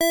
I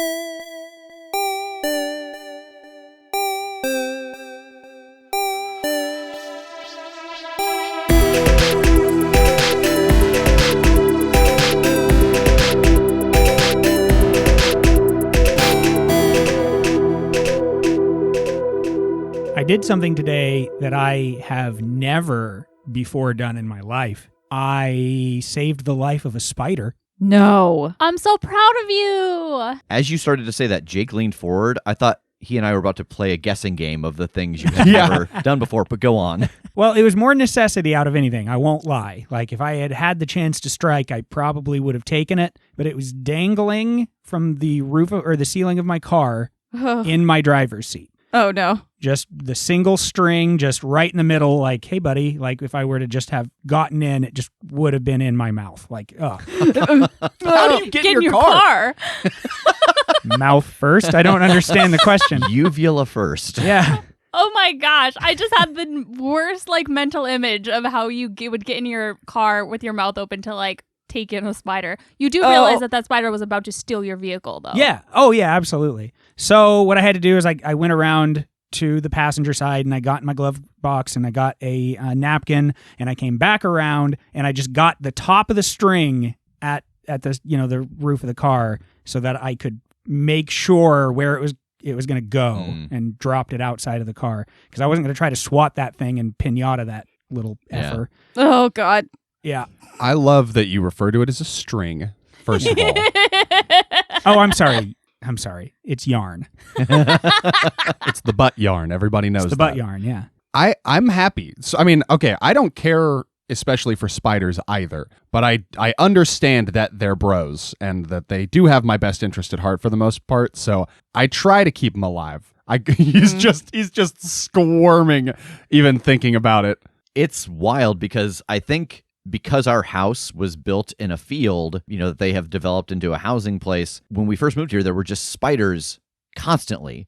did something today that I have never before done in my life. I saved the life of a spider. No. I'm so proud of you. As you started to say that, Jake leaned forward. I thought he and I were about to play a guessing game of the things you had never done before, but go on. Well, it was more necessity out of anything. I won't lie. Like, if I had had the chance to strike, I probably would have taken it, but it was dangling from the roof or the ceiling of my car in my driver's seat. Oh, no. Just the single string, just right in the middle, like, hey, buddy, like, if I were to just have gotten in, it just would have been in my mouth. Like, ugh. How do you get in your car? Mouth first? I don't understand the question. Uvula first. Yeah. Oh my gosh. I just had the worst mental image of how you would get in your car with your mouth open to take in a spider. You do realize that spider was about to steal your vehicle, though. Yeah. Oh, yeah, absolutely. So what I had to do is I went around to the passenger side and I got in my glove box and I got a napkin and I came back around and I just got the top of the string at the the roof of the car so that I could make sure where it was going to go and dropped it outside of the car because I wasn't going to try to swat that thing and pinata that little effer. Oh, God. Yeah. I love that you refer to it as a string, first of all. Oh, I'm sorry. It's yarn. It's the butt yarn. Everybody knows It's the butt yarn, yeah. I'm happy. So, I mean, okay, I don't care especially for spiders either, but I understand that they're bros and that they do have my best interest at heart for the most part, so I try to keep him alive. He's just squirming even thinking about it. It's wild because I think because our house was built in a field, that they have developed into a housing place. When we first moved here, there were just spiders constantly.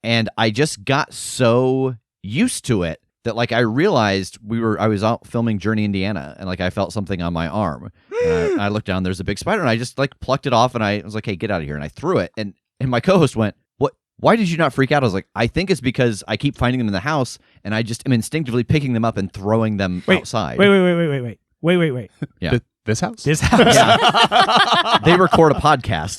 And I just got so used to it that I realized I was out filming Journey, Indiana, and I felt something on my arm. And I looked down, there's a big spider, and I just plucked it off, and I was like, hey, get out of here. And I threw it. And my co-host went, what? Why did you not freak out? I was like, I think it's because I keep finding them in the house, and I just am instinctively picking them up and throwing them outside. Wait. Yeah. This house? This house. Yeah. They record a podcast.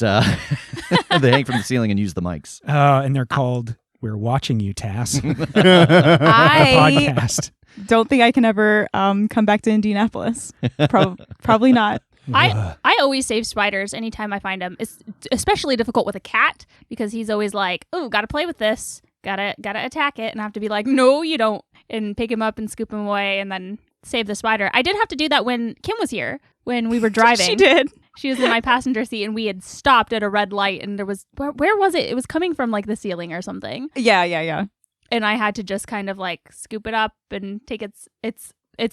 They hang from the ceiling and use the mics. And they're called We're Watching You, Tass. I podcast. don't think I can ever come back to Indianapolis. Probably not. I always save spiders anytime I find them. It's especially difficult with a cat because he's always like, oh, gotta play with this. Gotta attack it. And I have to be like, no, you don't. And pick him up and scoop him away and then save the spider. I did have to do that when Kim was here, when we were driving. She did. She was in my passenger seat and we had stopped at a red light and there was, where was it? It was coming from the ceiling or something. Yeah. And I had to just kind of scoop it up and take its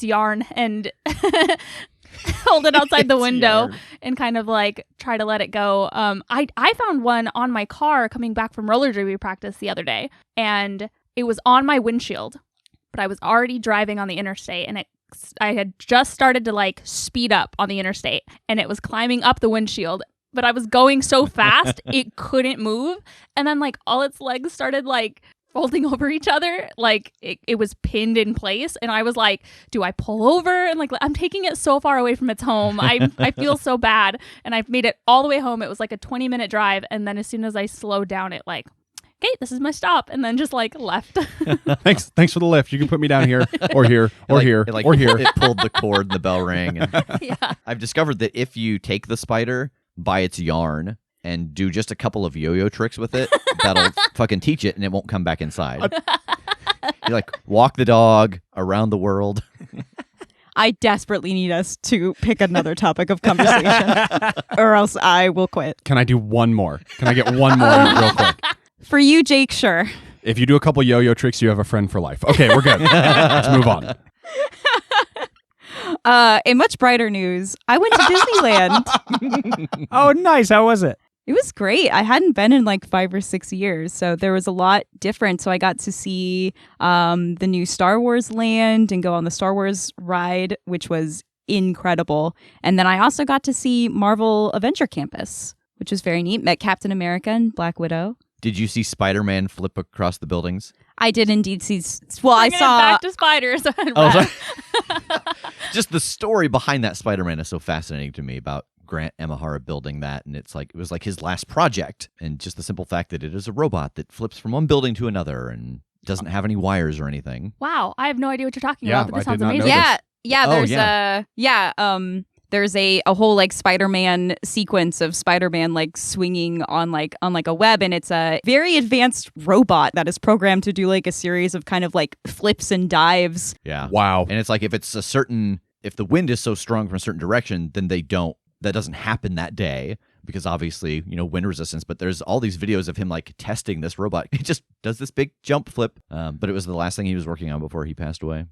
yarn and hold it outside the window and kind of try to let it go. I found one on my car coming back from roller derby practice the other day and it was on my windshield, but I was already driving on the interstate and I had just started to speed up on the interstate and it was climbing up the windshield, but I was going so fast it couldn't move. And then all its legs started folding over each other. It was pinned in place. And I was like, do I pull over? And I'm taking it so far away from its home. I feel so bad. And I've made it all the way home. It was a 20-minute drive. And then as soon as I slowed down, it okay, this is my stop, and then just left. Thanks for the lift. You can put me down here or here or here or here. It pulled the cord and the bell rang. And Yeah. I've discovered that if you take the spider by its yarn and do just a couple of yo-yo tricks with it, that'll fucking teach it and it won't come back inside. You walk the dog around the world. I desperately need us to pick another topic of conversation or else I will quit. Can I do one more? Can I get one more real quick? For you, Jake, sure. If you do a couple yo-yo tricks, you have a friend for life. Okay, we're good. Let's move on. In much brighter news, I went to Disneyland. Oh, nice. How was it? It was great. I hadn't been in 5 or 6 years, so there was a lot different. So I got to see the new Star Wars land and go on the Star Wars ride, which was incredible. And then I also got to see Marvel Avenger Campus, which was very neat. Met Captain America and Black Widow. Did you see Spider-Man flip across the buildings? I did indeed see. Well, I Bringing it saw. back to spiders. Oh, sorry. Just the story behind that Spider-Man is so fascinating to me about Grant Imahara building that, and it was like his last project, and just the simple fact that it is a robot that flips from one building to another and doesn't have any wires or anything. Wow, I have no idea what you're talking Yeah, about, but this I did sounds not know amazing. this. Yeah. Oh, There's there's a whole like Spider-Man sequence of Spider-Man like swinging on like a web, and it's a very advanced robot that is programmed to do like a series of kind of like flips and dives. Yeah. Wow. And it's like if the wind is so strong from a certain direction, then that doesn't happen that day because obviously, wind resistance, but there's all these videos of him like testing this robot. He just does this big jump flip. But it was the last thing he was working on before he passed away.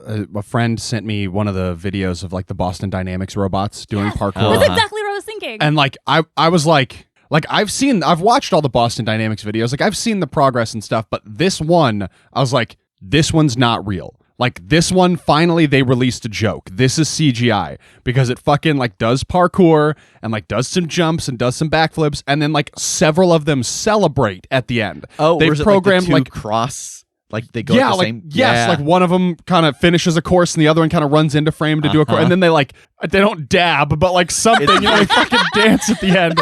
A friend sent me one of the videos of like the Boston Dynamics robots doing parkour. That's Uh-huh. exactly what I was thinking. And like I was like I've watched all the Boston Dynamics videos. Like I've seen the progress and stuff, but this one, I was like, this one's not real. Like this one, finally they released a joke. This is CGI because it fucking like does parkour and like does some jumps and does some backflips, and then like several of them celebrate at the end. Oh, they've was it programmed like the two cross, like they go at the like same. yes, like one of them kind of finishes a course and the other one kind of runs into frame to do a course, and then they don't dab, but like something, they fucking dance at the end.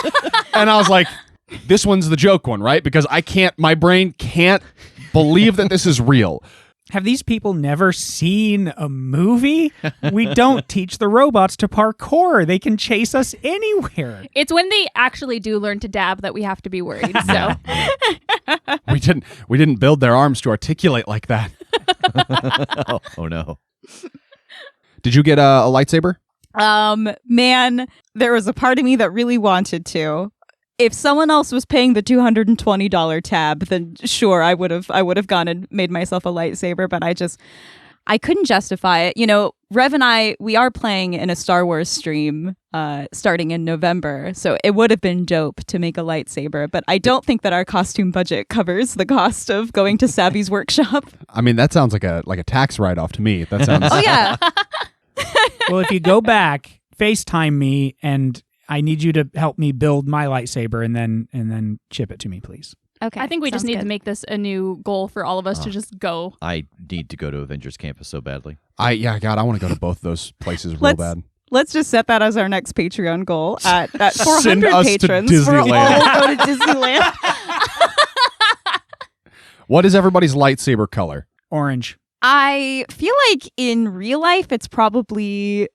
And I was like, this one's the joke one, right? Because my brain can't believe that this is real. Have these people never seen a movie? We don't teach the robots to parkour. They can chase us anywhere. It's when they actually do learn to dab that we have to be worried. So We didn't build their arms to articulate like that. oh no. Did you get a lightsaber? Man, there was a part of me that really wanted to. If someone else was paying the $220 tab, then sure, I would have gone and made myself a lightsaber, but I couldn't justify it. Rev and I, we are playing in a Star Wars stream starting in November, so it would have been dope to make a lightsaber, but I don't think that our costume budget covers the cost of going to Savvy's workshop. I mean, that sounds like a tax write-off to me. That sounds. Oh yeah. Well, if you go back, FaceTime me, and I need you to help me build my lightsaber, and then ship it to me, please. Okay. I think we just need to make this a new goal for all of us to just go. I need to go to Avengers Campus so badly. God, I want to go to both those places real bad. Let's just set that as our next Patreon goal at Send 400 us to patrons. We'll all Disneyland. go to Disneyland. What is everybody's lightsaber color? Orange. I feel like in real life, it's probably...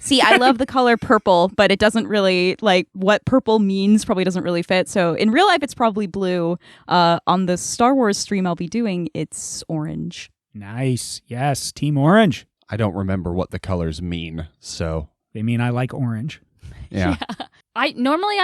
See, I love the color purple, but it doesn't really, like, what purple means probably doesn't really fit. So in real life, it's probably blue. On the Star Wars stream I'll be doing, it's orange. Nice. Yes, Team Orange. I don't remember what the colors mean, so They mean I like orange. yeah. I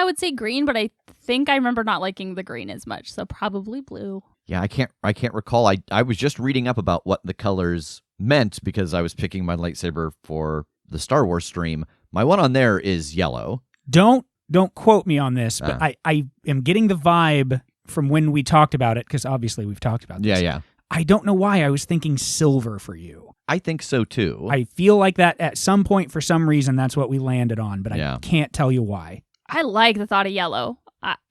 would say green, but I think I remember not liking the green as much, so probably blue. Yeah, I can't recall. I was just reading up about what the colors meant because I was picking my lightsaber for the Star Wars stream. My one on there is yellow. Don't quote me on this, but I am getting the vibe from when we talked about it, because obviously we've talked about this. Yeah. I don't know why I was thinking silver for you. I think so too. I feel like that at some point, for some reason, that's what we landed on, but I can't tell you why. I like the thought of yellow.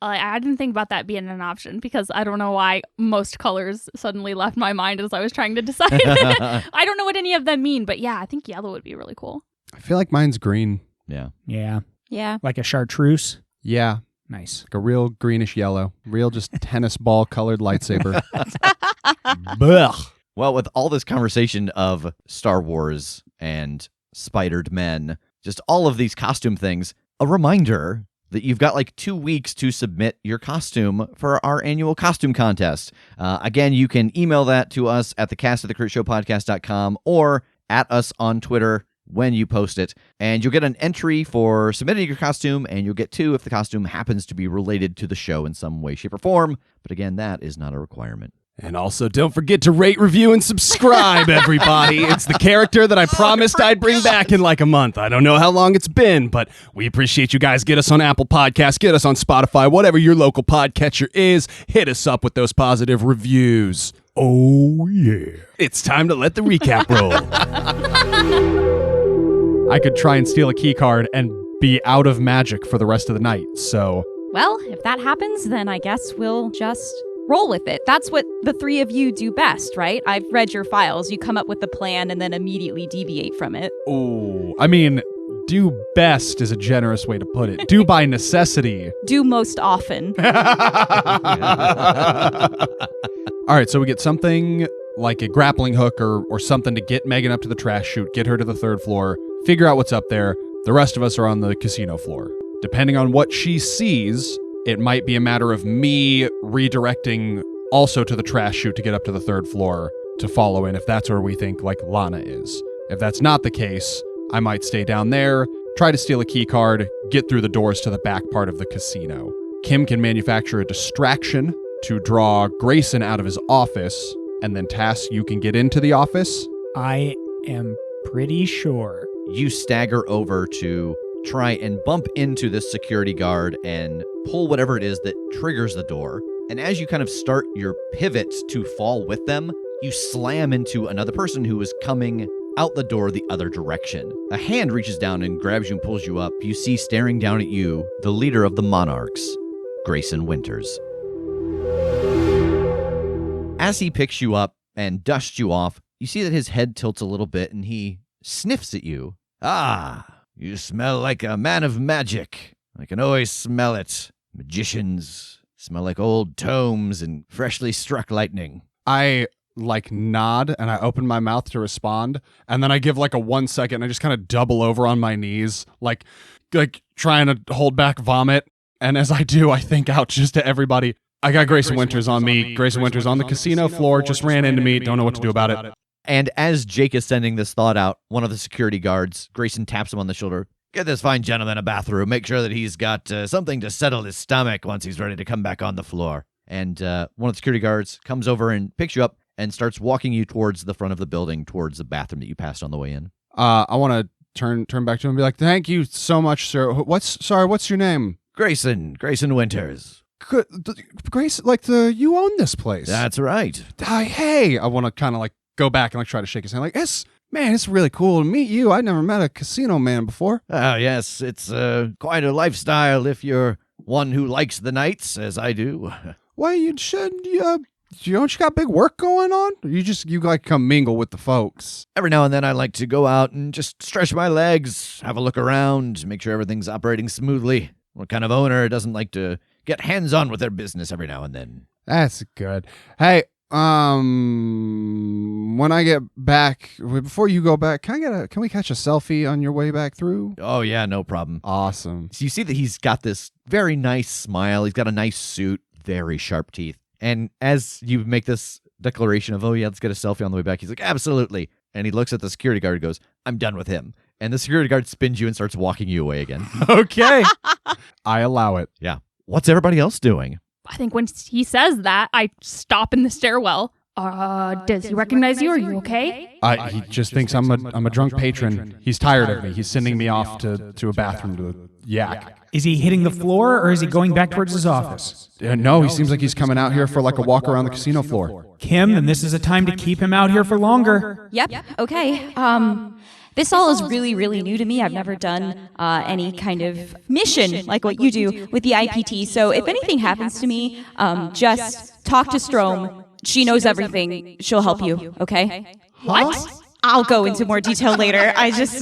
I didn't think about that being an option because I don't know why most colors suddenly left my mind as I was trying to decide. I don't know what any of them mean, but yeah, I think yellow would be really cool. I feel like mine's green. Yeah. Yeah. Yeah. Like a chartreuse. Yeah. Nice. Like a real greenish yellow. Real just tennis ball colored lightsaber. Blech. Well, with all this conversation of Star Wars and spidered men, just all of these costume things, a reminder that you've got like 2 weeks to submit your costume for our annual costume contest. Again, you can email that to us at thecast@thecritsshowpodcast.com or at us on Twitter when you post it. And you'll get an entry for submitting your costume, and you'll get 2 if the costume happens to be related to the show in some way, shape, or form. But again, that is not a requirement. And also, don't forget to rate, review, and subscribe, everybody. It's the character that I promised I'd bring back in like a month. I don't know how long it's been, but we appreciate you guys. Get us on Apple Podcasts, get us on Spotify, whatever your local podcatcher is. Hit us up with those positive reviews. Oh, yeah. It's time to let the recap roll. I could try and steal a key card and be out of magic for the rest of the night. So, Well, if that happens, then I guess we'll just roll with it. That's what the three of you do best, right? I've read your files. You come up with the plan and then immediately deviate from it. ooh, I mean, do best is a generous way to put it. Do by necessity. Do most often. All right, so we get something like a grappling hook or something to get Megan up to the trash chute, get her to the 3rd floor, figure out what's up there. The rest of us are on the casino floor. Depending on what she sees, it might be a matter of me redirecting also to the trash chute to get up to the 3rd floor to follow in if that's where we think like Lana is. If that's not the case, I might stay down there, try to steal a key card, get through the doors to the back part of the casino. Kim can manufacture a distraction to draw Grayson out of his office, and then Tass, you can get into the office. I am pretty sure. You stagger over to try and bump into this security guard and pull whatever it is that triggers the door. And as you kind of start your pivot to fall with them, you slam into another person who is coming out the door the other direction. A hand reaches down and grabs you and pulls you up. You see staring down at you, the leader of the Monarchs, Grayson Winters. As he picks you up and dusts you off, you see that his head tilts a little bit and he sniffs at you. Ah, you smell like a man of magic. I can always smell it. Magicians smell like old tomes and freshly struck lightning. I nod and I open my mouth to respond, and then I give like a 1 second and I just kind of double over on my knees, like trying to hold back vomit. And as I do, I think out just to everybody, I got Grayson Winters on me. Grayson Winters on the casino floor, just ran into me, don't know what to do about it. And as Jake is sending this thought out, one of the security guards, Grayson taps him on the shoulder. Get this fine gentleman a bathroom. Make sure that he's got something to settle his stomach once he's ready to come back on the floor. And one of the security guards comes over and picks you up and starts walking you towards the front of the building, towards the bathroom that you passed on the way in. I want to turn back to him and be like, "Thank you so much, sir. What's your name?" Grayson Winters. Grace, you own this place. That's right. Hey, I want to kind of like go back and like try to shake his hand. Like, man, it's really cool to meet you. I never met a casino man before. Oh, yes, it's quite a lifestyle if you're one who likes the nights, as I do. Well, you don't you got big work going on? Or you like come mingle with the folks? Every now and then I like to go out and just stretch my legs, have a look around, make sure everything's operating smoothly. What kind of owner doesn't like to get hands-on with their business every now and then? That's good. Hey, when I get back, before you go back, can we catch a selfie on your way back through? Oh, yeah, no problem. Awesome. So you see that he's got this very nice smile. He's got a nice suit, very sharp teeth. And as you make this declaration of, oh, yeah, let's get a selfie on the way back, he's like, absolutely. And he looks at the security guard and goes, I'm done with him. And the security guard spins you and starts walking you away again. Okay. I allow it. Yeah. What's everybody else doing? I think when he says that, I stop in the stairwell. Does he recognize you? Are you okay? He just thinks I'm a drunk patron. He's tired of me. He's sending me off to a bathroom to yak. Is he hitting the floor or is he going back towards his office? No, he seems like he's coming out here for like a walk around the casino floor. Kim, then this is a time to keep him out here for longer. Yep. Okay. This all is really, really new to me. I've never done any kind of mission like what you do with the IPT. So if anything happens to me, just talk to Strom. She knows everything. She'll help you, okay? What? I'll go into more detail later.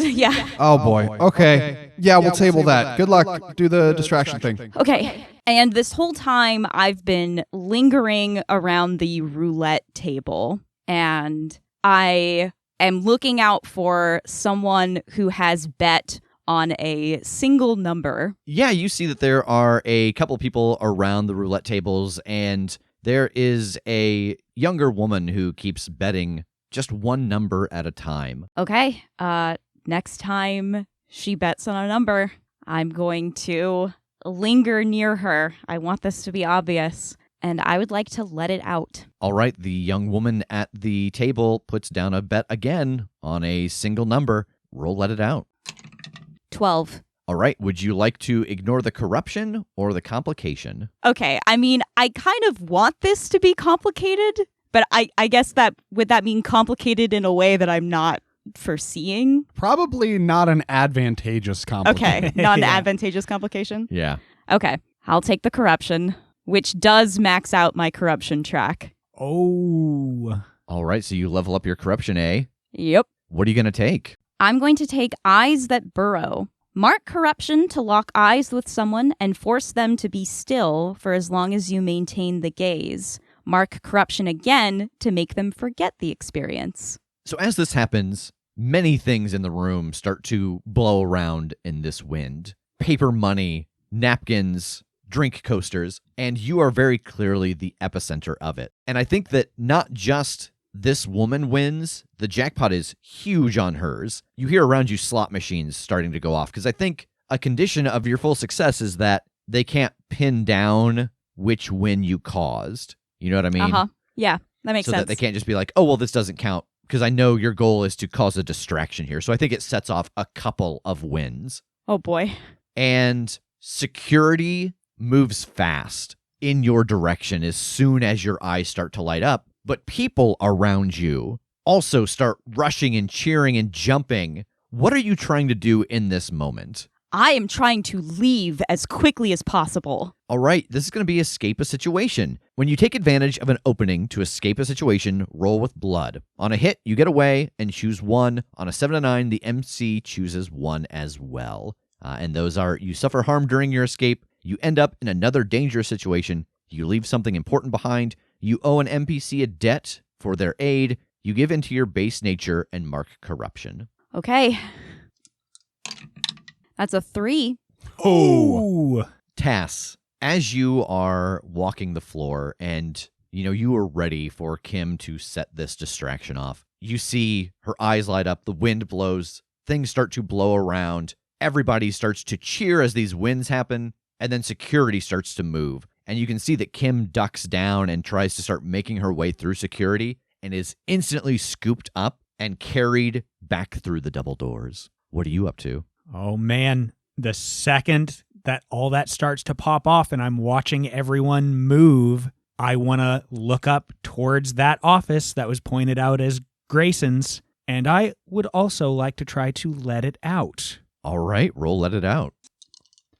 Yeah. Oh, boy. Okay. Yeah, we'll table that. Good luck. Do the distraction thing. Okay. And this whole time, I've been lingering around the roulette table, and I am looking out for someone who has bet on a single number. Yeah, you see that there are a couple people around the roulette tables, and there is a younger woman who keeps betting just one number at a time. Okay. Next time she bets on a number, I'm going to linger near her. I want this to be obvious, and I would like to let it out. All right, the young woman at the table puts down a bet again on a single number. Roll let it out. 12. All right, would you like to ignore the corruption or the complication? Okay, I mean, I kind of want this to be complicated, but I guess would that mean complicated in a way that I'm not foreseeing? Probably not an advantageous complication. Okay, not an Yeah. advantageous complication. Yeah. Okay, I'll take the corruption, which does max out my corruption track. Oh. All right, so you level up your corruption, eh? Yep. What are you going to take? I'm going to take eyes that burrow. Mark corruption to lock eyes with someone and force them to be still for as long as you maintain the gaze. Mark corruption again to make them forget the experience. So as this happens, many things in the room start to blow around in this wind. Paper money, napkins, drink coasters, and you are very clearly the epicenter of it. And I think that not just this woman wins, the jackpot is huge on hers. You hear around you slot machines starting to go off, because I think a condition of your full success is that they can't pin down which win you caused. You know what I mean? Uh-huh. Yeah, that makes so sense. that they can't just be like, oh, well, this doesn't count, because I know your goal is to cause a distraction here. So I think it sets off a couple of wins. Oh, boy. And security moves fast in your direction as soon as your eyes start to light up. But people around you also start rushing and cheering and jumping. What are you trying to do in this moment? I am trying to leave as quickly as possible. All right, this is going to be escape a situation. When you take advantage of an opening to escape a situation, roll with blood. On a hit, you get away and choose 1. On a 7 to 9, the MC chooses 1 as well. And those are, you suffer harm during your escape, you end up in another dangerous situation, you leave something important behind, you owe an NPC a debt for their aid, you give into your base nature and mark corruption. Okay. That's a 3. Oh. Tass, as you are walking the floor and, you are ready for Kim to set this distraction off, you see her eyes light up, the wind blows, things start to blow around, everybody starts to cheer as these winds happen, and then security starts to move. And you can see that Kim ducks down and tries to start making her way through security and is instantly scooped up and carried back through the double doors. What are you up to? Oh, man. The second that all that starts to pop off and I'm watching everyone move, I want to look up towards that office that was pointed out as Grayson's, and I would also like to try to let it out. All right, roll let it out.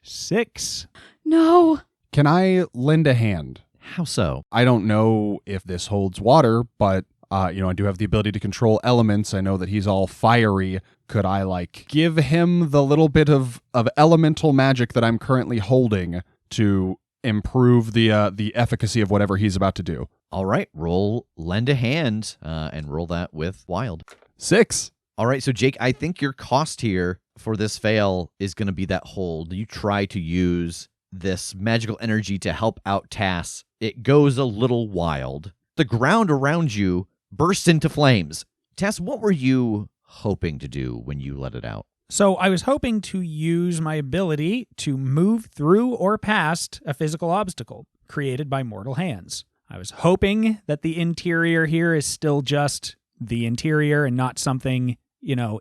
6. No. Can I lend a hand? How so? I don't know if this holds water, but I do have the ability to control elements. I know that he's all fiery. Could I give him the little bit of elemental magic that I'm currently holding to improve the efficacy of whatever he's about to do? All right, roll lend a hand and roll that with wild. 6. All right, so Jake, I think your cost here for this fail is going to be that hold. You try to use this magical energy to help out Tass. It goes a little wild. The ground around you bursts into flames. Tass, what were you hoping to do when you let it out? So I was hoping to use my ability to move through or past a physical obstacle created by mortal hands. I was hoping that the interior here is still just the interior and not something,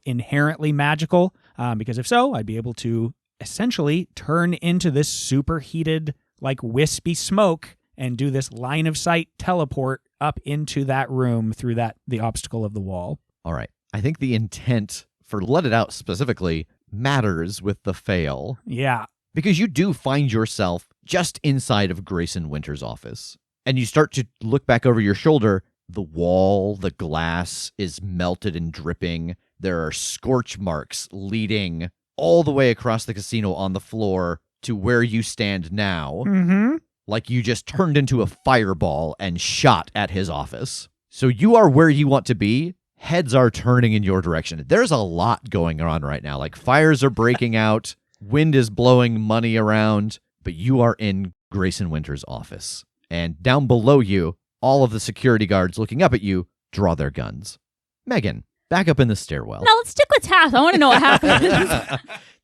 inherently magical, because if so, I'd be able to essentially turn into this superheated, wispy smoke and do this line of sight teleport up into that room through the obstacle of the wall. All right. I think the intent for let it out specifically matters with the fail. Yeah. Because you do find yourself just inside of Grayson Winter's office. And you start to look back over your shoulder. The wall, the glass is melted and dripping. There are scorch marks leading all the way across the casino on the floor to where you stand now. Mm-hmm. Like you just turned into a fireball and shot at his office. So you are where you want to be. Heads are turning in your direction. There's a lot going on right now. Fires are breaking out. Wind is blowing money around. But you are in Grayson Winter's office. And down below you, all of the security guards looking up at you draw their guns. Megan, back up in the stairwell. No, let's stick with Tass. I want to know what happened.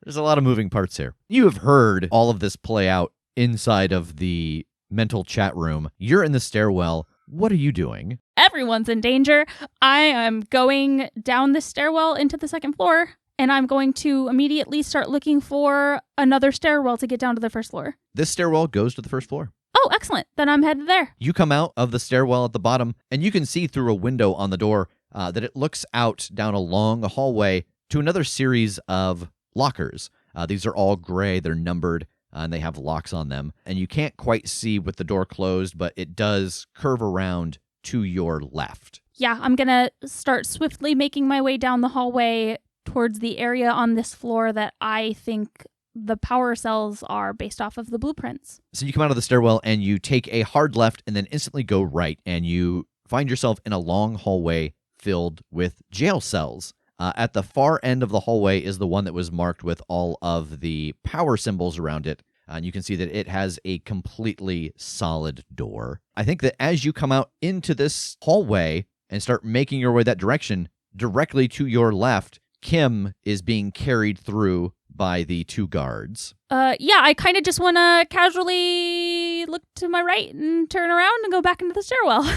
There's a lot of moving parts here. You have heard all of this play out inside of the mental chat room. You're in the stairwell. What are you doing? Everyone's in danger. I am going down the stairwell into the second floor, and I'm going to immediately start looking for another stairwell to get down to the first floor. This stairwell goes to the first floor. Oh, excellent. Then I'm headed there. You come out of the stairwell at the bottom, and you can see through a window on the door that it looks out down a long hallway to another series of lockers. These are all gray. They're numbered, and they have locks on them. And you can't quite see with the door closed, but it does curve around to your left. Yeah, I'm going to start swiftly making my way down the hallway towards the area on this floor that I think the power cells are based off of the blueprints. So you come out of the stairwell and you take a hard left and then instantly go right, and you find yourself in a long hallway filled with jail cells. At the far end of the hallway is the one that was marked with all of the power symbols around it. And you can see that it has a completely solid door. I think that as you come out into this hallway and start making your way that direction, directly to your left, Kim is being carried through by the 2 guards. Yeah, I kind of just want to casually look to my right and turn around and go back into the stairwell.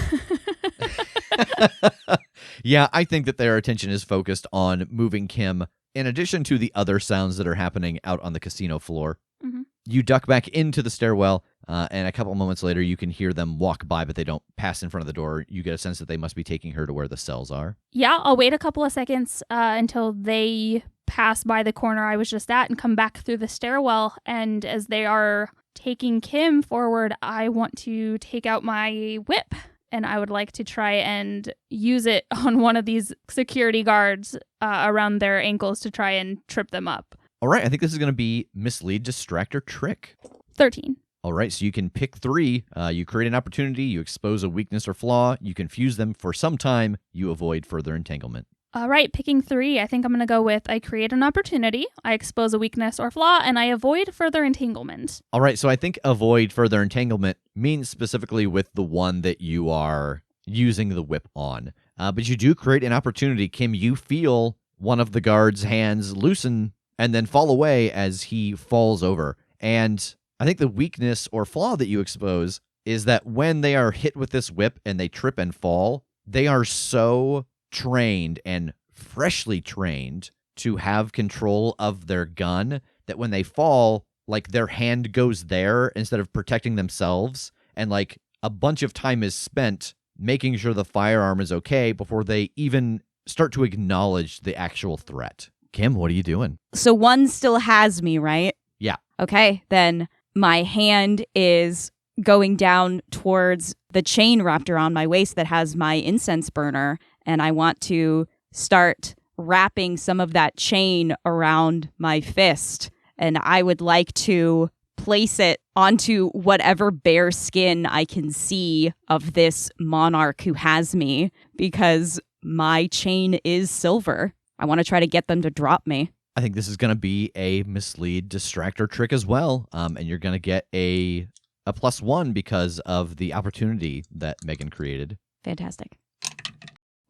Yeah, I think that their attention is focused on moving Kim, in addition to the other sounds that are happening out on the casino floor. Mm-hmm. You duck back into the stairwell, and a couple moments later, you can hear them walk by, but they don't pass in front of the door. You get a sense that they must be taking her to where the cells are. Yeah, I'll wait a couple of seconds until they pass by the corner I was just at and come back through the stairwell. And as they are taking Kim forward, I want to take out my whip, and I would like to try and use it on one of these security guards around their ankles to try and trip them up. All right, I think this is going to be mislead, distract, or trick. 13. All right, so you can pick 3. You create an opportunity, you expose a weakness or flaw, you confuse them for some time, you avoid further entanglement. All right, picking 3, I think I'm going to go with I create an opportunity, I expose a weakness or flaw, and I avoid further entanglement. All right, so I think avoid further entanglement means specifically with the one that you are using the whip on. But you do create an opportunity. Kim, you feel one of the guard's hands loosen and then fall away as he falls over. And I think the weakness or flaw that you expose is that when they are hit with this whip and they trip and fall, they are so trained and freshly trained to have control of their gun that when they fall, like their hand goes there instead of protecting themselves, and like a bunch of time is spent making sure the firearm is okay before they even start to acknowledge the actual threat. Kim, what are you doing? So one still has me, right? Yeah. Okay, then my hand is going down towards the chain wrapped around my waist that has my incense burner, and I want to start wrapping some of that chain around my fist, and I would like to place it onto whatever bare skin I can see of this monarch who has me, because my chain is silver. I want to try to get them to drop me. I think this is going to be a mislead, distract, or trick as well, and you're going to get a +1 because of the opportunity that Megan created. Fantastic.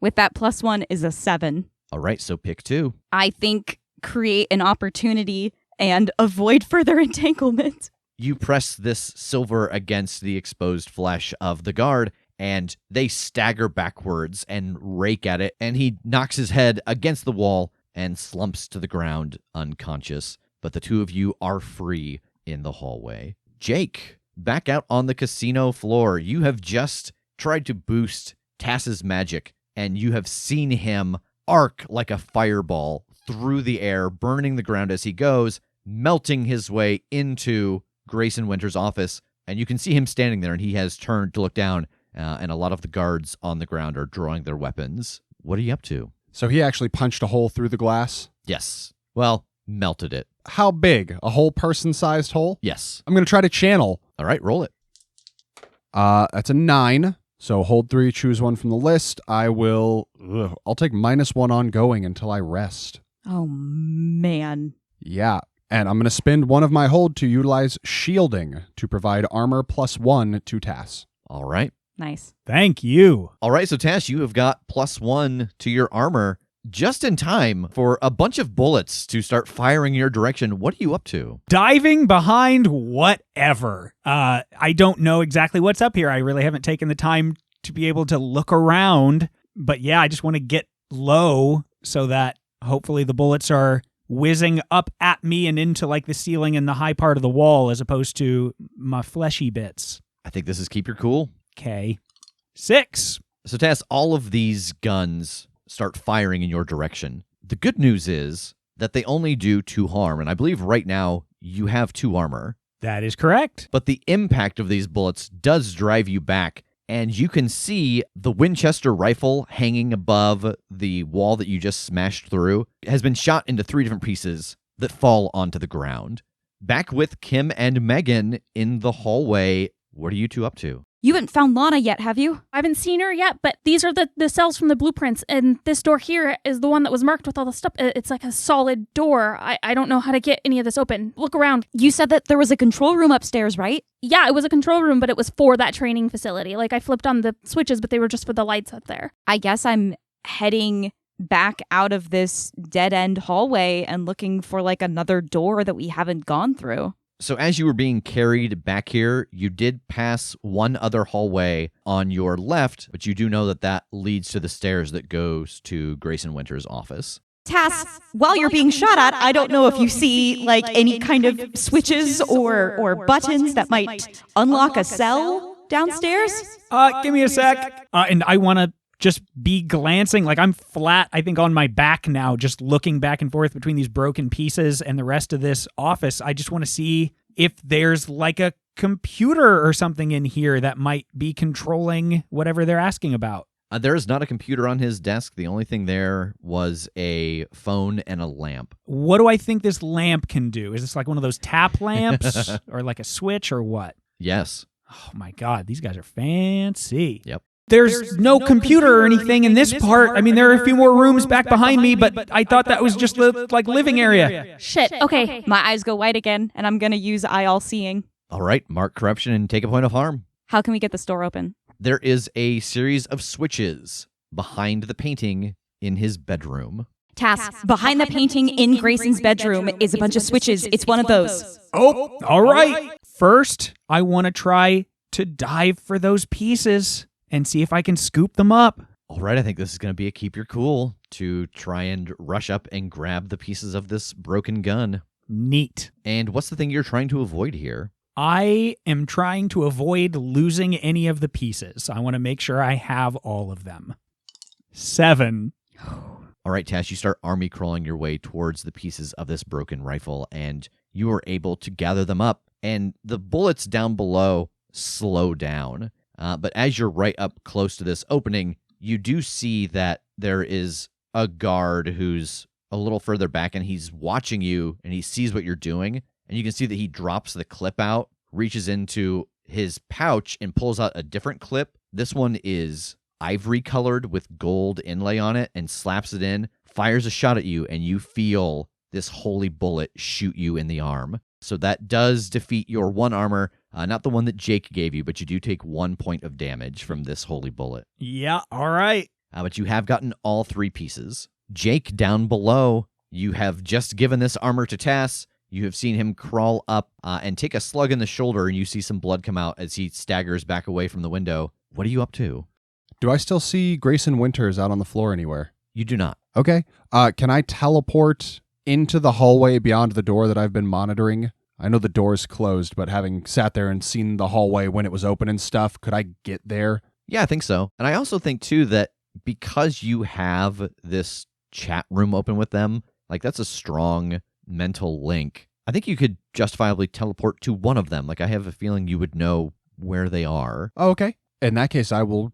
With that +1 is a 7. All right, so pick 2. I think create an opportunity and avoid further entanglement. You press this silver against the exposed flesh of the guard, and they stagger backwards and rake at it, and he knocks his head against the wall and slumps to the ground unconscious. But the 2 of you are free in the hallway. Jake, back out on the casino floor. You have just tried to boost Tass's magic, and you have seen him arc like a fireball through the air, burning the ground as he goes, melting his way into Grayson Winter's office. And you can see him standing there, and he has turned to look down, and a lot of the guards on the ground are drawing their weapons. What are you up to? So he actually punched a hole through the glass? Yes. Well, melted it. How big? A whole person-sized hole? Yes. I'm going to try to channel. All right, roll it. That's a 9. So hold 3, choose one from the list. I'll take -1 ongoing until I rest. Oh, man. Yeah. And I'm going to spend one of my hold to utilize shielding to provide armor +1 to Tass. All right. Nice. Thank you. All right, so Tass, you have got +1 to your armor just in time for a bunch of bullets to start firing in your direction. What are you up to? Diving behind whatever. I don't know exactly what's up here. I really haven't taken the time to be able to look around. But yeah, I just want to get low so that hopefully the bullets are whizzing up at me and into like the ceiling and the high part of the wall as opposed to my fleshy bits. I think this is keep your cool. Okay. 6. So Tass, all of these guns start firing in your direction. The good news is that they only do 2 harm, and I believe right now you have 2 armor. That is correct. But the impact of these bullets does drive you back, and you can see the Winchester rifle hanging above the wall that you just smashed through has been shot into 3 different pieces that fall onto the ground. Back with Kim and Megan in the hallway, what are you 2 up to? You haven't found Lana yet, have you? I haven't seen her yet, but these are the cells from the blueprints, and this door here is the one that was marked with all the stuff. It's like a solid door. I don't know how to get any of this open. Look around. You said that there was a control room upstairs, right? Yeah, it was a control room, but it was for that training facility. Like, I flipped on the switches, but they were just for the lights up there. I guess I'm heading back out of this dead-end hallway and looking for like another door that we haven't gone through. So as you were being carried back here, you did pass one other hallway on your left, but you do know that that leads to the stairs that goes to Grayson Winter's office. Tass, while you're being shot at, I don't know if you see like any kind of switches or buttons that might unlock a cell downstairs. Give me a sec. And I want to just be glancing, like I'm flat, I think, on my back now, just looking back and forth between these broken pieces and the rest of this office. I just want to see if there's like a computer or something in here that might be controlling whatever they're asking about. There is not a computer on his desk. The only thing there was a phone and a lamp. What do I think this lamp can do? Is this like one of those tap lamps or like a switch or what? Yes. Oh my God, these guys are fancy. Yep. There's no computer or anything in this part. I mean, there are a few more rooms back behind me, but I thought that was just the like living area. Shit, okay. My eyes go white again, and I'm going to use eye all seeing. All right, mark corruption and take a point of harm. How can we get this door open? There is a series of switches behind the painting in his bedroom. Tass, behind the painting in Grayson's bedroom is a bunch of switches. It's one of those. Oh, all right. First, I want to try to dive for those pieces and see if I can scoop them up. All right, I think this is going to be a keep your cool to try and rush up and grab the pieces of this broken gun. Neat. And what's the thing you're trying to avoid here? I am trying to avoid losing any of the pieces. I want to make sure I have all of them. 7. All right, Tass, you start army crawling your way towards the pieces of this broken rifle, and you are able to gather them up, and the bullets down below slow down. But as you're right up close to this opening, you do see that there is a guard who's a little further back, and he's watching you, and he sees what you're doing. And you can see that he drops the clip out, reaches into his pouch, and pulls out a different clip. This one is ivory colored with gold inlay on it, and slaps it in, fires a shot at you, and you feel this holy bullet shoot you in the arm. So that does defeat your 1 armor. Not the one that Jake gave you, but you do take 1 point of damage from this holy bullet. Yeah, all right. But you have gotten all 3 pieces. Jake, down below, you have just given this armor to Tass. You have seen him crawl up and take a slug in the shoulder, and you see some blood come out as he staggers back away from the window. What are you up to? Do I still see Grayson Winters out on the floor anywhere? You do not. Okay. Can I teleport into the hallway beyond the door that I've been monitoring? I know the door's closed, but having sat there and seen the hallway when it was open and stuff, could I get there? Yeah, I think so. And I also think, too, that because you have this chat room open with them, like that's a strong mental link. I think you could justifiably teleport to one of them. Like, I have a feeling you would know where they are. Oh, okay. In that case, I will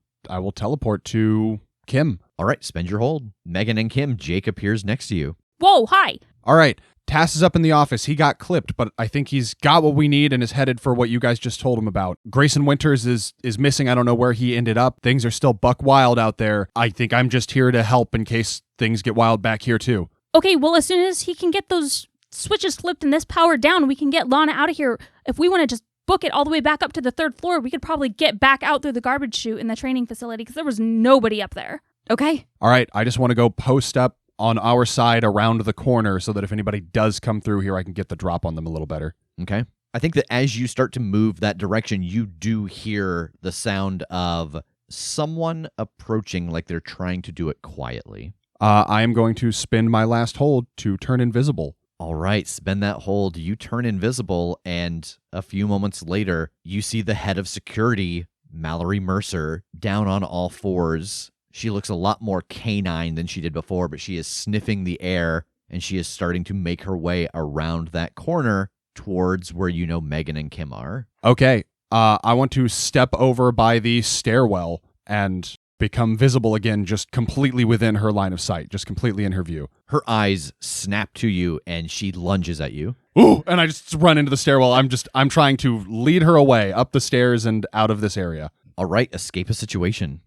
teleport to Kim. All right, spend your hold. Megan and Kim, Jake appears next to you. Whoa, hi. All right. Tass is up in the office. He got clipped, but I think he's got what we need and is headed for what you guys just told him about. Grayson Winters is missing. I don't know where he ended up. Things are still buck wild out there. I think I'm just here to help in case things get wild back here too. Okay, well, as soon as he can get those switches flipped and this power down, we can get Lana out of here. If we want to just book it all the way back up to the 3rd floor, we could probably get back out through the garbage chute in the training facility because there was nobody up there. Okay. All right. I just want to go post up on our side around the corner so that if anybody does come through here, I can get the drop on them a little better. Okay. I think that as you start to move that direction, you do hear the sound of someone approaching like they're trying to do it quietly. I am going to spin my last hold to turn invisible. All right, spend that hold. You turn invisible, and a few moments later, you see the head of security, Mallory Mercer, down on all fours, She looks a lot more canine than she did before, but she is sniffing the air, and she is starting to make her way around that corner towards where you know Megan and Kim are. Okay. I want to step over by the stairwell and become visible again, just completely within her line of sight, just completely in her view. Her eyes snap to you, and she lunges at you. Ooh! And I just run into the stairwell. I'm trying to lead her away up the stairs and out of this area. All right, escape a situation.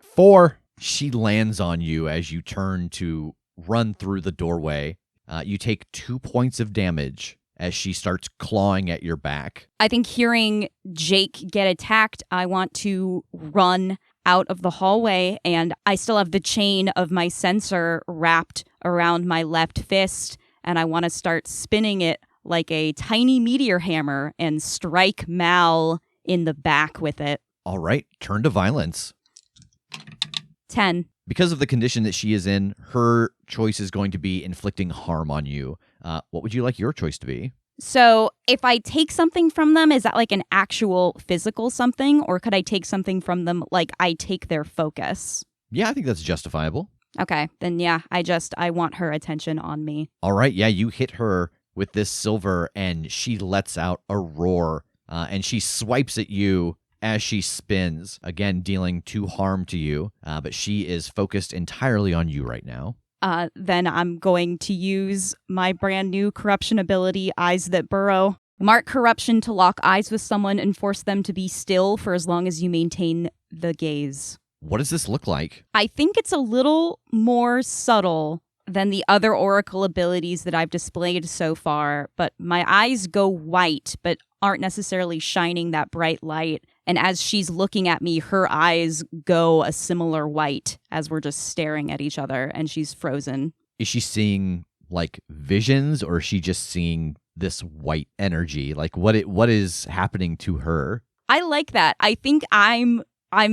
4. She lands on you as you turn to run through the doorway. You take 2 points of damage as she starts clawing at your back. I think hearing Jake get attacked, I want to run out of the hallway, and I still have the chain of my sensor wrapped around my left fist, and I want to start spinning it like a tiny meteor hammer and strike Mal in the back with it. All right, turn to violence. 10. Because of the condition that she is in, her choice is going to be inflicting harm on you. What would you like your choice to be? So if I take something from them, is that like an actual physical something, or could I take something from them like I take their focus? Yeah, I think that's justifiable. Okay, then yeah, I want her attention on me. All right, yeah, you hit her with this silver, and she lets out a roar, and she swipes at you as she spins, again dealing 2 harm to you, but she is focused entirely on you right now. Then I'm going to use my brand new corruption ability, Eyes That Burrow. Mark corruption to lock eyes with someone and force them to be still for as long as you maintain the gaze. What does this look like? I think it's a little more subtle than the other Oracle abilities that I've displayed so far, but my eyes go white, but aren't necessarily shining that bright light. And as she's looking at me, her eyes go a similar white as we're just staring at each other, and she's frozen. Is she seeing, like, visions, or is she just seeing this white energy? Like, what is happening to her? I like that. I think I'm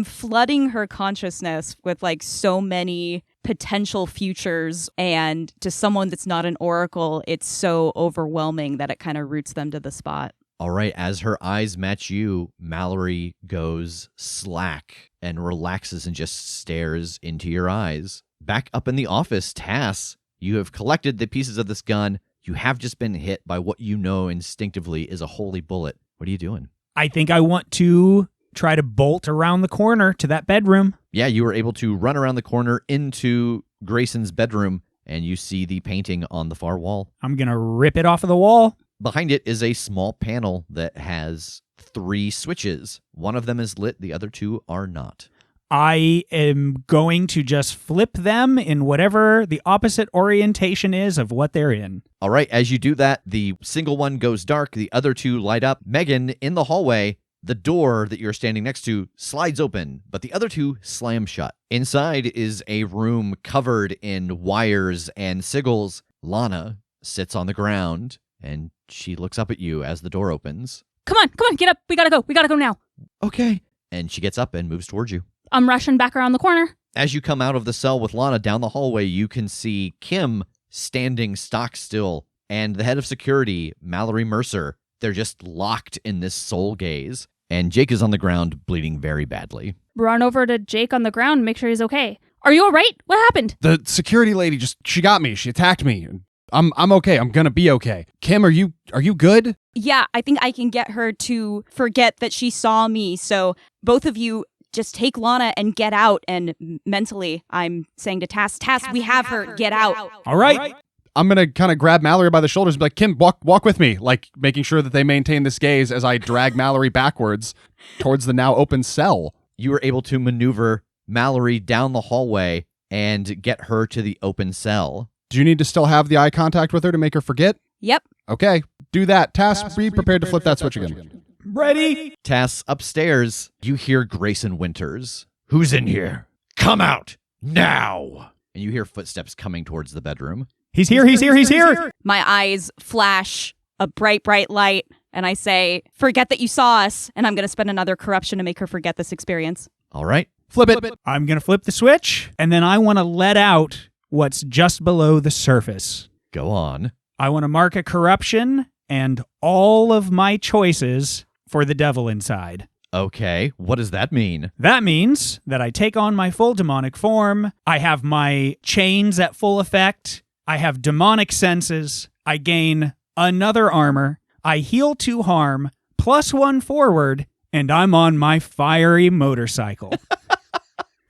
flooding her consciousness with, like, so many potential futures, and to someone that's not an oracle, it's so overwhelming that it kind of roots them to the spot. All right, as her eyes match you, Mallory goes slack and relaxes and just stares into your eyes. Back up in the office, Tass, you have collected the pieces of this gun. You have just been hit by what you know instinctively is a holy bullet. What are you doing? I think I want to try to bolt around the corner to that bedroom. Yeah, you were able to run around the corner into Grayson's bedroom, and you see the painting on the far wall. I'm going to rip it off of the wall. Behind it is a small panel that has 3 switches. One of them is lit, the other 2 are not. I am going to just flip them in whatever the opposite orientation is of what they're in. All right, as you do that, the single one goes dark, the other 2 light up. Megan, in the hallway, the door that you're standing next to slides open, but the other 2 slam shut. Inside is a room covered in wires and sigils. Lana sits on the ground, and she looks up at you as the door opens. Come on, get up. We gotta go now. Okay. And she gets up and moves towards you. I'm rushing back around the corner. As you come out of the cell with Lana down the hallway, you can see Kim standing stock still, and the head of security, Mallory Mercer. They're just locked in this soul gaze, and Jake is on the ground bleeding very badly. Run over to Jake on the ground and make sure he's okay. Are you all right? What happened? The security lady she got me. She attacked me. I'm okay. I'm gonna be okay. Kim, are you good? Yeah, I think I can get her to forget that she saw me. So both of you just take Lana and get out. And mentally, I'm saying to Tass, we have her. Get out. All right. I'm gonna kind of grab Mallory by the shoulders and be like, Kim, walk with me, like making sure that they maintain this gaze as I drag Mallory backwards towards the now open cell. You were able to maneuver Mallory down the hallway and get her to the open cell. Do you need to still have the eye contact with her to make her forget? Yep. Okay, do that. Tass, be prepared to flip that switch again. Ready? Tass, upstairs, you hear Grayson Winters. Who's in here? Come out now! And you hear footsteps coming towards the bedroom. He's here. My eyes flash a bright light, and I say, forget that you saw us, and I'm going to spend another corruption to make her forget this experience. All right. Flip it. I'm going to flip the switch, and then I want to let out what's just below the surface. Go on. I want to mark a corruption and all of my choices for the devil inside. Okay, what does that mean? That means that I take on my full demonic form. I have my chains at full effect. I have demonic senses. I gain another armor. I heal 2 harm, +1 forward, and I'm on my fiery motorcycle.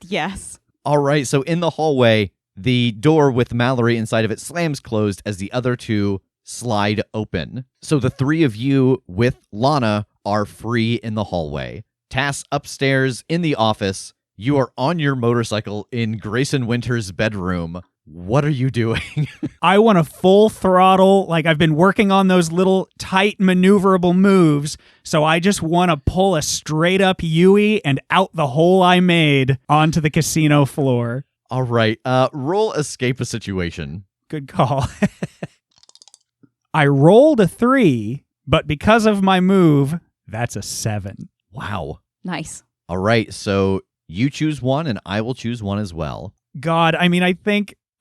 Yes. All right, so in the hallway, the door with Mallory inside of it slams closed as the other 2 slide open. So the 3 of you with Lana are free in the hallway. Tass upstairs in the office. You are on your motorcycle in Grayson Winter's bedroom. What are you doing? I want a full throttle, like I've been working on those little tight maneuverable moves, so I just want to pull a straight up Yui and out the hole I made onto the casino floor. All right, roll escape a situation. Good call. I rolled a 3, but because of my move, that's a 7. Wow. Nice. All right, so you choose one and I will choose one as well. God, I mean,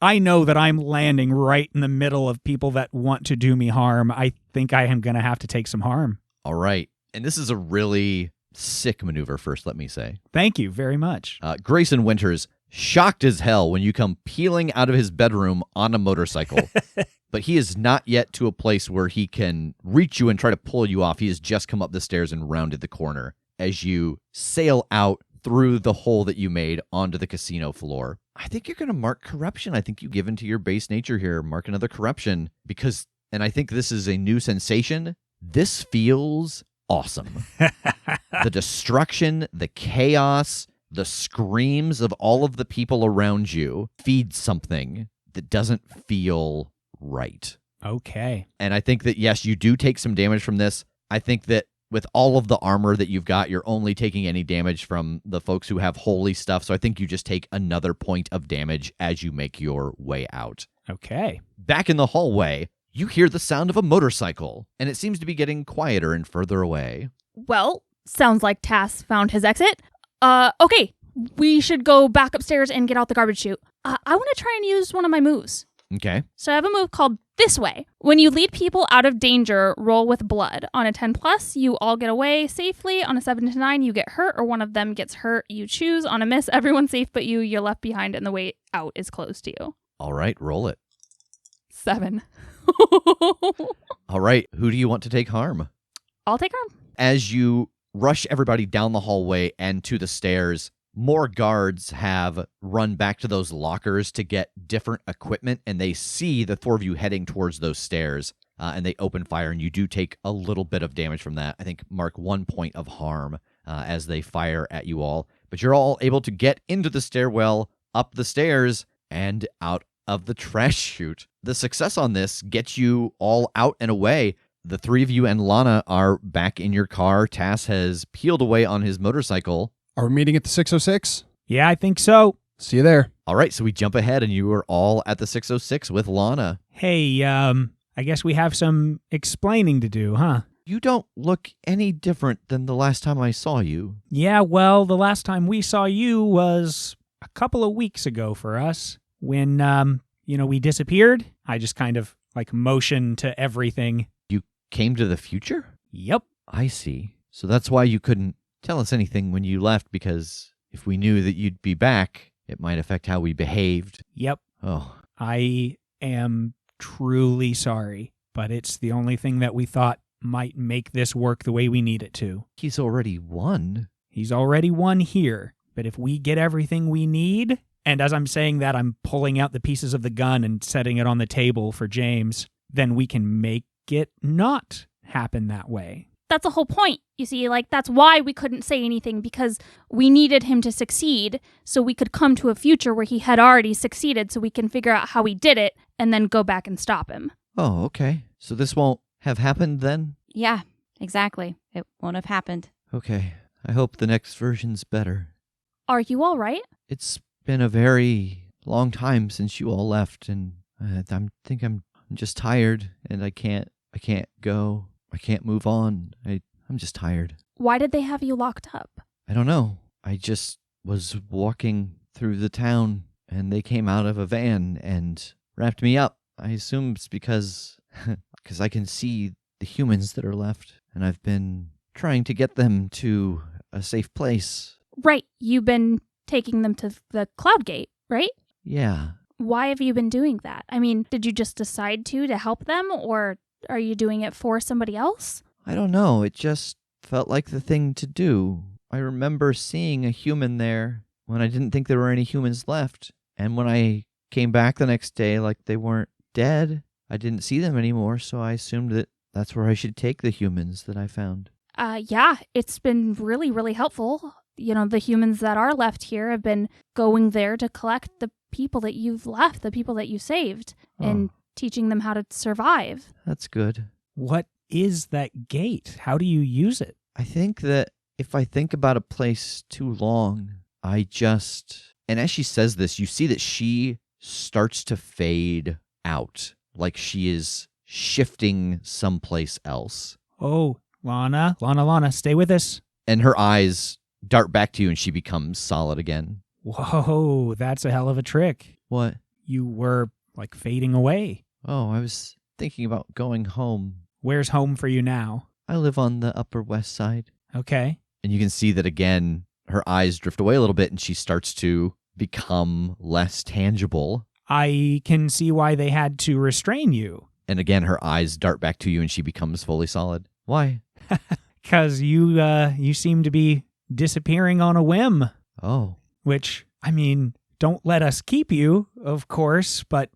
I know that I'm landing right in the middle of people that want to do me harm. I think I am going to have to take some harm. All right, and this is a really sick maneuver first, let me say. Thank you very much. Grayson Winters, shocked as hell when you come peeling out of his bedroom on a motorcycle. But he is not yet to a place where he can reach you and try to pull you off. He has just come up the stairs and rounded the corner as you sail out through the hole that you made onto the casino floor. I think you're going to mark corruption. I think you give into your base nature here. Mark another corruption because, and I think this is a new sensation, this feels awesome. The destruction, the chaos, the screams of all of the people around you feed something that doesn't feel right. Okay. And I think that, yes, you do take some damage from this. I think that with all of the armor that you've got, you're only taking any damage from the folks who have holy stuff. So I think you just take another point of damage as you make your way out. Okay. Back in the hallway, you hear the sound of a motorcycle, and it seems to be getting quieter and further away. Well, sounds like Tass found his exit. Okay, we should go back upstairs and get out the garbage chute. I want to try and use one of my moves. Okay. So I have a move called This Way. When you lead people out of danger, roll with blood. On a 10+, you all get away safely. On a 7 to 9, you get hurt or one of them gets hurt. You choose. On a miss, everyone's safe but you. You're left behind and the way out is closed to you. All right, roll it. 7. All right, who do you want to take harm? I'll take harm. As you rush everybody down the hallway and to the stairs, more guards have run back to those lockers to get different equipment, and they see the 4 of you heading towards those stairs, and they open fire, and you do take a little bit of damage from that. I think mark 1 point of harm as they fire at you all. But you're all able to get into the stairwell, up the stairs, and out of the trash chute. The success on this gets you all out and away. The 3 of you and Lana are back in your car. Tass has peeled away on his motorcycle. Are we meeting at the 606? Yeah, I think so. See you there. All right, so we jump ahead, and you are all at the 606 with Lana. Hey, I guess we have some explaining to do, huh? You don't look any different than the last time I saw you. Yeah, well, the last time we saw you was a couple of weeks ago for us when, we disappeared. I just kind of, motioned to everything. You came to the future? Yep. I see. So that's why you couldn't tell us anything when you left, because if we knew that you'd be back, it might affect how we behaved. Yep. Oh. I am truly sorry, but it's the only thing that we thought might make this work the way we need it to. He's already won. He's already won here, but if we get everything we need, and as I'm saying that, I'm pulling out the pieces of the gun and setting it on the table for James, then we can make it not happen that way. That's the whole point. You see, that's why we couldn't say anything, because we needed him to succeed so we could come to a future where he had already succeeded so we can figure out how he did it and then go back and stop him. Oh, okay. So this won't have happened then? Yeah, exactly. It won't have happened. Okay. I hope the next version's better. Are you all right? It's been a very long time since you all left, and I think I'm just tired, and I can't go. I can't move on. I'm just tired. Why did they have you locked up? I don't know. I just was walking through the town, and they came out of a van and wrapped me up. I assume it's because I can see the humans that are left, and I've been trying to get them to a safe place. Right. You've been taking them to the Cloud Gate, right? Yeah. Why have you been doing that? I mean, did you just decide to help them, or are you doing it for somebody else? I don't know. It just felt like the thing to do. I remember seeing a human there when I didn't think there were any humans left. And when I came back the next day, like they weren't dead, I didn't see them anymore, so I assumed that that's where I should take the humans that I found. Yeah, it's been really, really helpful. You know, the humans that are left here have been going there to collect the people that you've left, the people that you saved, and teaching them how to survive. That's good. What is that gate? How do you use it? I think that if I think about a place too long, I just... And as she says this, you see that she starts to fade out, like she is shifting someplace else. Oh, Lana, stay with us. And her eyes dart back to you and she becomes solid again. Whoa, that's a hell of a trick. What? You were, like, fading away. Oh, I was thinking about going home. Where's home for you now? I live on the Upper West Side. Okay. And you can see that again, her eyes drift away a little bit and she starts to become less tangible. I can see why they had to restrain you. And again, her eyes dart back to you and she becomes fully solid. Why? Because you seem to be disappearing on a whim. Oh. Which, I mean, don't let us keep you, of course, but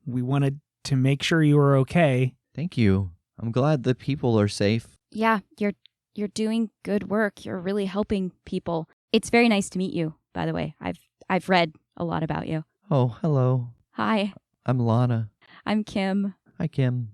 we wanted to make sure you were okay. Thank you. I'm glad the people are safe. Yeah, you're doing good work. You're really helping people. It's very nice to meet you, by the way. I've read a lot about you. Oh, hello. Hi, I'm Lana. I'm Kim. Hi, Kim.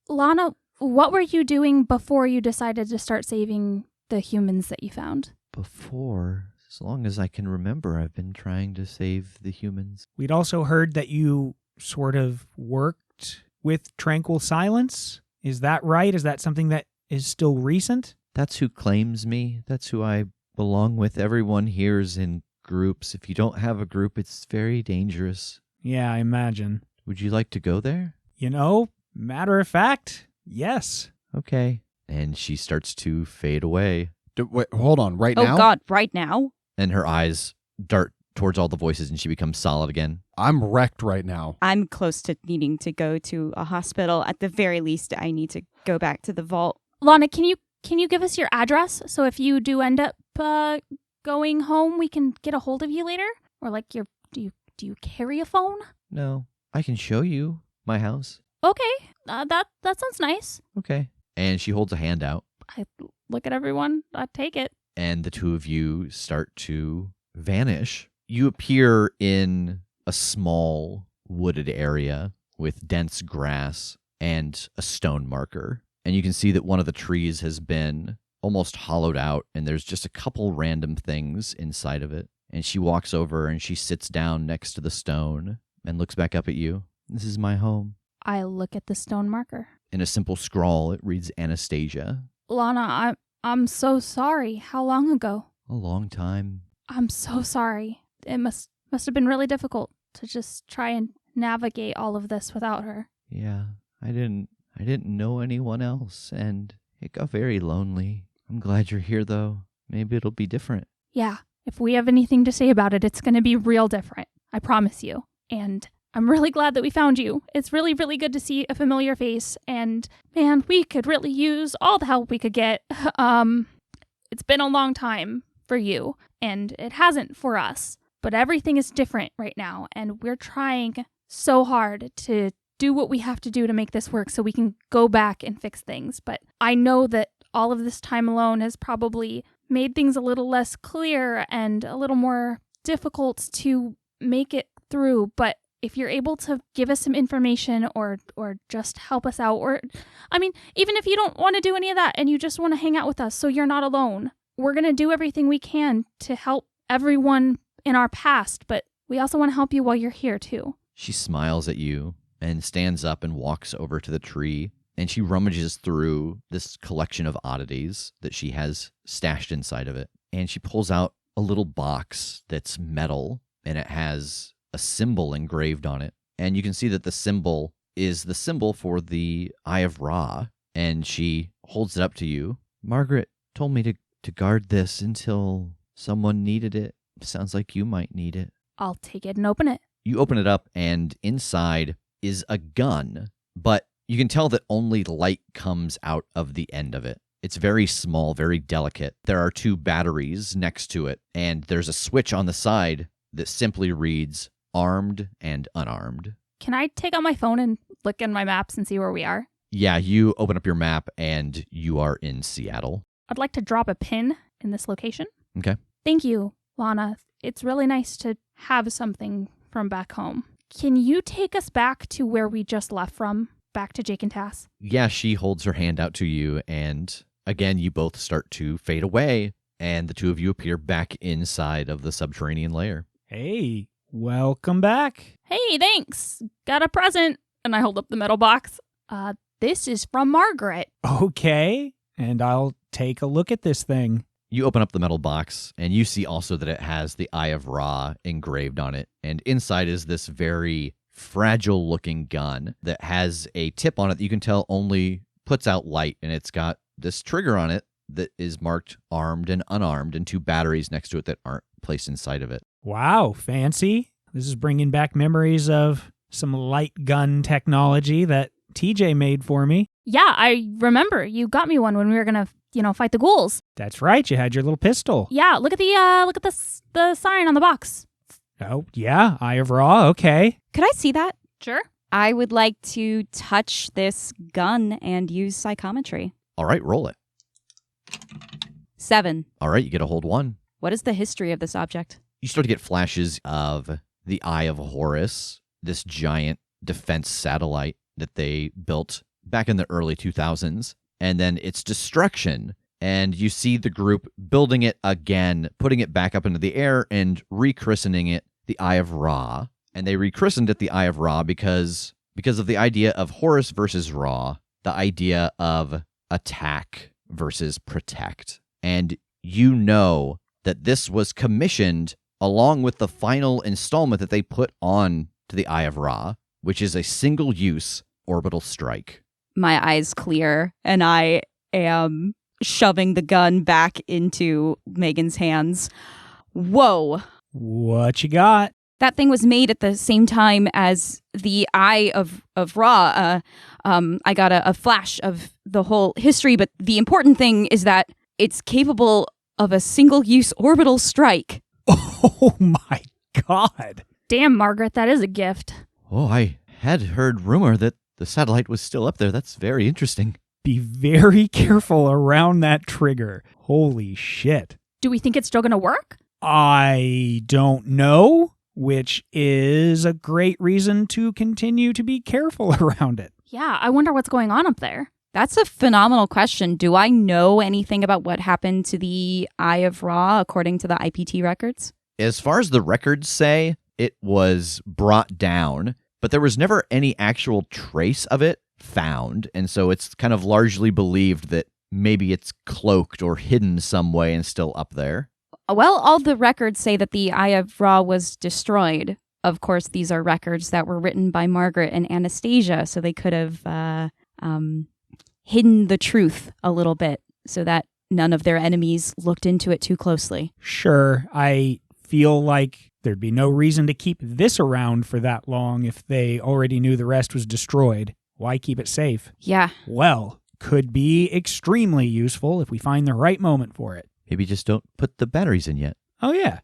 Lana, what were you doing before you decided to start saving the humans that you found? Before, as long as I can remember, I've been trying to save the humans. We'd also heard that you sort of worked with Tranquil Silence. Is that right? Is that something that is still recent? That's who claims me. That's who I belong with. Everyone here is in groups. If you don't have a group, it's very dangerous. Yeah, I imagine. Would you like to go there? You know, matter of fact, yes. Okay. And she starts to fade away. Wait, hold on. Right now? Oh, God, right now? And her eyes dart towards all the voices and she becomes solid again. I'm wrecked right now. I'm close to needing to go to a hospital. At the very least, I need to go back to the vault. Lana, can you give us your address so if you do end up going home, we can get a hold of you later? Or like do you carry a phone? No, I can show you my house. Okay, that sounds nice. Okay. And she holds a hand out. I look at everyone. I take it. And the two of you start to vanish. You appear in a small wooded area with dense grass and a stone marker. And you can see that one of the trees has been almost hollowed out, and there's just a couple random things inside of it. And she walks over and she sits down next to the stone and looks back up at you. This is my home. I look at the stone marker. In a simple scrawl, it reads Anastasia. Lana, I'm so sorry. How long ago? A long time. I'm so sorry. It must have been really difficult to just try and navigate all of this without her. Yeah, I didn't know anyone else, and it got very lonely. I'm glad you're here, though. Maybe it'll be different. Yeah, if we have anything to say about it, it's going to be real different. I promise you. And I'm really glad that we found you. It's really, really good to see a familiar face, and man, we could really use all the help we could get. It's been a long time for you, and it hasn't for us, but everything is different right now, and we're trying so hard to do what we have to do to make this work so we can go back and fix things. But I know that all of this time alone has probably made things a little less clear and a little more difficult to make it through. But if you're able to give us some information or just help us out, or, I mean, even if you don't want to do any of that and you just want to hang out with us so you're not alone, we're going to do everything we can to help everyone in our past, but we also want to help you while you're here too. She smiles at you and stands up and walks over to the tree, and she rummages through this collection of oddities that she has stashed inside of it. And she pulls out a little box that's metal, and it has a symbol engraved on it. And you can see that the symbol is the symbol for the Eye of Ra, and she holds it up to you. Margaret told me to to guard this until someone needed it. Sounds like you might need it. I'll take it and open it. You open it up, and inside is a gun, but you can tell that only light comes out of the end of it. It's very small, very delicate. There are 2 batteries next to it, and there's a switch on the side that simply reads armed and unarmed. Can I take out my phone and look in my maps and see where we are? Yeah, you open up your map, and you are in Seattle. I'd like to drop a pin in this location. Okay. Thank you, Lana. It's really nice to have something from back home. Can you take us back to where we just left from? Back to Jake and Tass? Yeah, she holds her hand out to you, and again, you both start to fade away, and the 2 of you appear back inside of the subterranean lair. Hey, welcome back. Hey, thanks. Got a present. And I hold up the metal box. This is from Margaret. Okay, and I'll take a look at this thing. You open up the metal box, and you see also that it has the Eye of Ra engraved on it. And inside is this very fragile-looking gun that has a tip on it that you can tell only puts out light. And it's got this trigger on it that is marked armed and unarmed, and 2 batteries next to it that aren't placed inside of it. Wow, fancy. This is bringing back memories of some light gun technology that TJ made for me. Yeah, I remember. You got me one when we were going to, fight the ghouls. That's right. You had your little pistol. Yeah, look at the sign on the box. Oh, yeah. Eye of Ra. Okay. Could I see that? Sure. I would like to touch this gun and use psychometry. All right, roll it. 7. All right, you get a hold 1. What is the history of this object? You start to get flashes of the Eye of Horus, this giant defense satellite that they built back in the early 2000s, and then its destruction. And you see the group building it again, putting it back up into the air and rechristening it the Eye of Ra. And they rechristened it the Eye of Ra because of the idea of Horus versus Ra, the idea of attack versus protect. And you know that this was commissioned along with the final installment that they put on to the Eye of Ra, which is a single-use orbital strike. My eyes clear, and I am shoving the gun back into Megan's hands. Whoa. What you got? That thing was made at the same time as the Eye of Ra. I got a flash of the whole history, but the important thing is that it's capable of a single-use orbital strike. Oh my God. Damn, Margaret, that is a gift. Oh, I had heard rumor that the satellite was still up there. That's very interesting. Be very careful around that trigger. Holy shit. Do we think it's still going to work? I don't know, which is a great reason to continue to be careful around it. Yeah, I wonder what's going on up there. That's a phenomenal question. Do I know anything about what happened to the Eye of Ra according to the IPT records? As far as the records say, it was brought down, but there was never any actual trace of it found, and so it's kind of largely believed that maybe it's cloaked or hidden some way and still up there. Well, all the records say that the Eye of Ra was destroyed. Of course, these are records that were written by Margaret and Anastasia, so they could have hidden the truth a little bit so that none of their enemies looked into it too closely. Sure, I feel like there'd be no reason to keep this around for that long if they already knew the rest was destroyed. Why keep it safe? Yeah. Well, could be extremely useful if we find the right moment for it. Maybe just don't put the batteries in yet. Oh, yeah.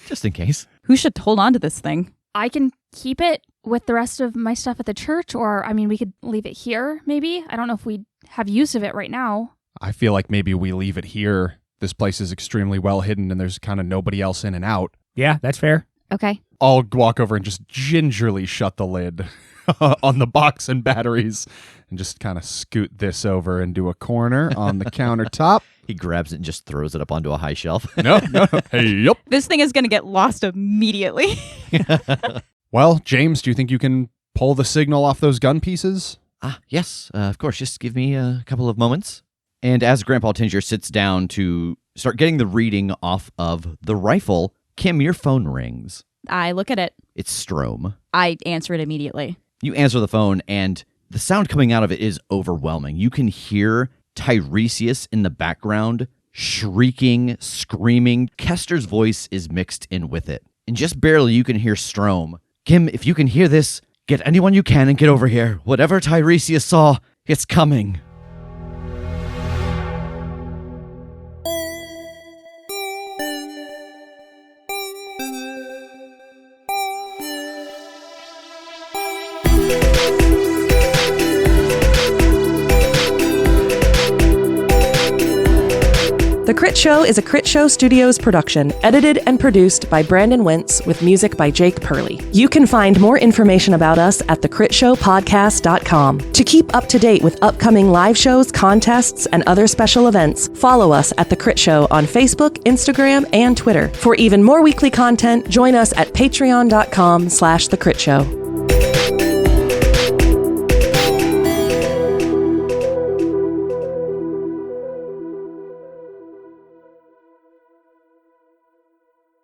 Just in case. Who should hold on to this thing? I can keep it with the rest of my stuff at the church, or, we could leave it here, maybe. I don't know if we have use of it right now. I feel like maybe we leave it here. This place is extremely well hidden and there's kind of nobody else in and out. Yeah, that's fair. Okay. I'll walk over and just gingerly shut the lid on the box and batteries and just kind of scoot this over into a corner on the countertop. He grabs it and just throws it up onto a high shelf. No. Hey, yup. This thing is going to get lost immediately. Well, James, do you think you can pull the signal off those gun pieces? Yes, of course. Just give me a couple of moments. And as Grandpa Tinger sits down to start getting the reading off of the rifle, Kim, your phone rings. I look at it. It's Strom. I answer it immediately. You answer the phone, and the sound coming out of it is overwhelming. You can hear Tiresias in the background, shrieking, screaming. Kester's voice is mixed in with it. And just barely you can hear Strom. Kim, if you can hear this, get anyone you can and get over here. Whatever Tiresias saw, it's coming. The Critshow is a Critshow Studios production, edited and produced by Brandon Wentz with music by Jake Purley. You can find more information about us at thecritshowpodcast.com. To keep up to date with upcoming live shows, contests, and other special events, follow us at The Crit Show on Facebook, Instagram, and Twitter. For even more weekly content, join us at patreon.com/thecritShow.